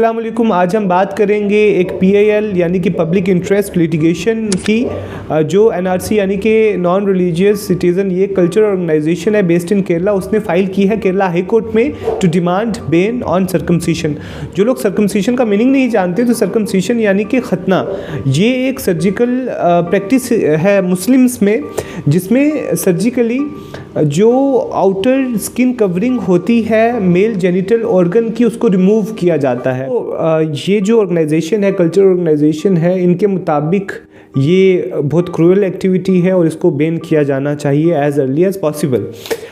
अस्सलाम वालेकुम। आज हम बात करेंगे एक PIL यानी कि पब्लिक इंटरेस्ट लिटिगेशन की, जो NRC यानी कि नॉन रिलीजियस सिटीज़न, ये कल्चर ऑर्गेनाइजेशन है बेस्ड इन केरला, उसने फ़ाइल की है केरला हाई कोर्ट में टू डिमांड बैन ऑन सर्कमसिशन। जो लोग सर्कमसिशन का मीनिंग नहीं जानते, तो सर्कमसिशन यानी कि खतना, ये एक सर्जिकल प्रैक्टिस है मुस्लिम्स में, जिसमें सर्जिकली जो आउटर स्किन कवरिंग होती है मेल जेनिटल ऑर्गन की, उसको रिमूव किया जाता है। तो ये जो ऑर्गेनाइजेशन है, कल्चर ऑर्गेनाइजेशन है, इनके मुताबिक ये बहुत क्रूअल एक्टिविटी है और इसको बैन किया जाना चाहिए एज़ अर्ली एज़ पॉसिबल।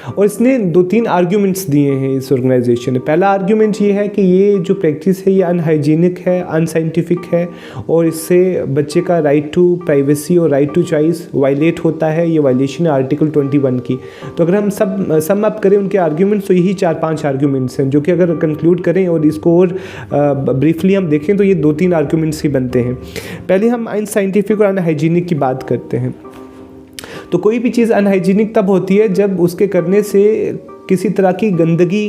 और इसने 2-3 आर्ग्यूमेंट्स दिए हैं इस ऑर्गेनाइजेशन ने। पहला आर्ग्यूमेंट ये है कि ये जो प्रैक्टिस है ये अनहाइजीनिक है, अनसाइंटिफिक है, और इससे बच्चे का राइट टू प्राइवेसी और राइट टू चॉइस वायलेट होता है। ये वायलेशन है आर्टिकल 21 की। तो अगर हम सम अप करें उनके आर्ग्यूमेंट्स, तो यही 4-5 आर्ग्यूमेंट्स हैं, जो कि अगर कंक्लूड करें और इसको और ब्रीफली हम देखें तो ये 2-3 आर्ग्यूमेंट्स ही बनते हैं। पहले हम अनसाइंटिफिक और अनहाइजीनिक की बात करते हैं। तो कोई भी चीज़ अनहाइजीनिक तब होती है जब उसके करने से किसी तरह की गंदगी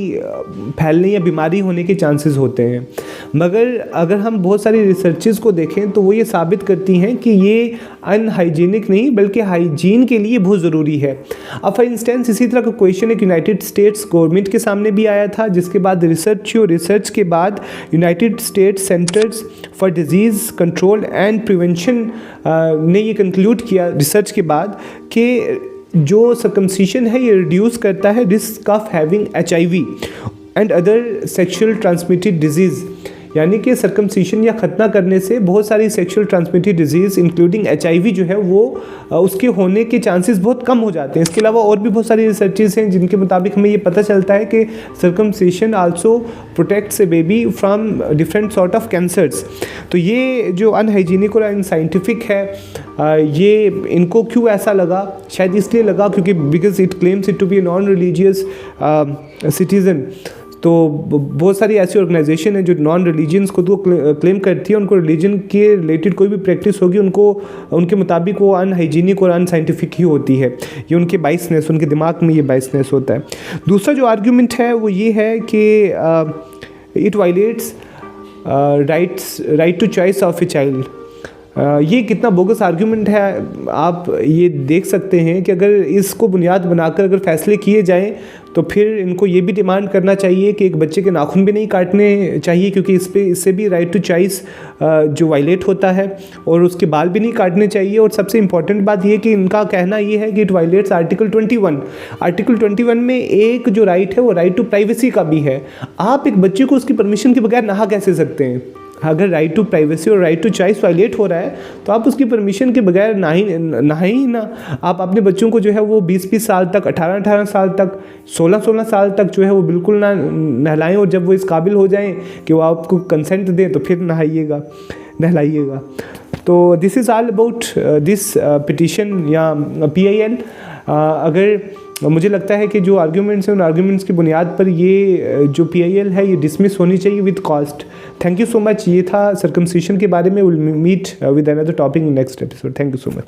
फैलने या बीमारी होने के चांसेस होते हैं। मगर अगर हम बहुत सारी रिसर्चेस को देखें तो वो ये साबित करती हैं कि ये अनहाइजीनिक नहीं बल्कि हाइजीन के लिए बहुत ज़रूरी है। अब फॉर इंस्टेंस इसी तरह का क्वेश्चन एक यूनाइटेड स्टेट्स गवर्नमेंट के सामने भी आया था, जिसके बाद रिसर्च हुई और रिसर्च के बाद United states centres for disease control and prevention ने ये कंक्लूड किया रिसर्च के बाद कि जो सर्कमसिशन है ये रिड्यूस करता है risk of having HIV and other sexual transmitted disease. यानी कि सर्कमसिशन या खतना करने से बहुत सारी sexual transmitted disease including HIV जो है वो उसके होने के चांसेस बहुत कम हो जाते हैं। इसके अलावा और भी बहुत सारी रिसर्चेस हैं जिनके मुताबिक हमें ये पता चलता है कि circumcision also protects a baby from different sort of cancers. तो ये जो अनहाइजीनिक और अनसाइंटिफिक है, ये इनको क्यों ऐसा लगा? शायद इसलिए लगा क्योंकि because it claims it to be a non religious citizen. तो बहुत सारी ऐसी ऑर्गेनाइजेशन है जो नॉन रिलीजियंस को तो क्लेम करती है, उनको रिलीजन के रिलेटेड कोई भी प्रैक्टिस होगी उनको उनके मुताबिक वो अनहाइजीनिक और अनसाइंटिफिक ही होती है। ये उनके बाइसनेस, उनके दिमाग में ये बाइसनेस होता है। दूसरा जो आर्ग्यूमेंट है वो ये है कि it violates right to choice of a child. ये कितना बोगस आर्ग्यूमेंट है आप ये देख सकते हैं कि अगर इसको बुनियाद बनाकर अगर फैसले किए जाएं तो फिर इनको ये भी डिमांड करना चाहिए कि एक बच्चे के नाखून भी नहीं काटने चाहिए, क्योंकि इससे भी राइट टू चॉइस जो वायलेट होता है, और उसके बाल भी नहीं काटने चाहिए। और सबसे इम्पॉर्टेंट बात ये कि इनका कहना ये है कि इट वायलेट्स आर्टिकल 21। आर्टिकल 21 में एक जो राइट है वो राइट टू प्राइवेसी का भी है। आप एक बच्चे को उसकी परमिशन के बगैर नहा कैसे सकते हैं? अगर राइट टू प्राइवेसी और राइट टू चॉइस वायलेट हो रहा है तो आप उसकी परमिशन के बगैर नहाएं ही ना। आप अपने बच्चों को जो है वो 20-20 साल तक, 18-18 साल तक, 16-16 साल तक जो है वो बिल्कुल ना नहलाएं, और जब वो इस काबिल हो जाएं कि वो आपको कंसेंट दें तो फिर नहलाइएगा। तो this is all about this petition या PIL। अगर मुझे लगता है कि जो आर्ग्यूमेंट्स हैं उन आर्ग्यूमेंट्स की बुनियाद पर ये जो PIL है ये डिसमिस होनी चाहिए with cost. Thank you so much. ये था सर्कमसिशन के बारे में। Will meet with another topic in next episode. Thank you so much.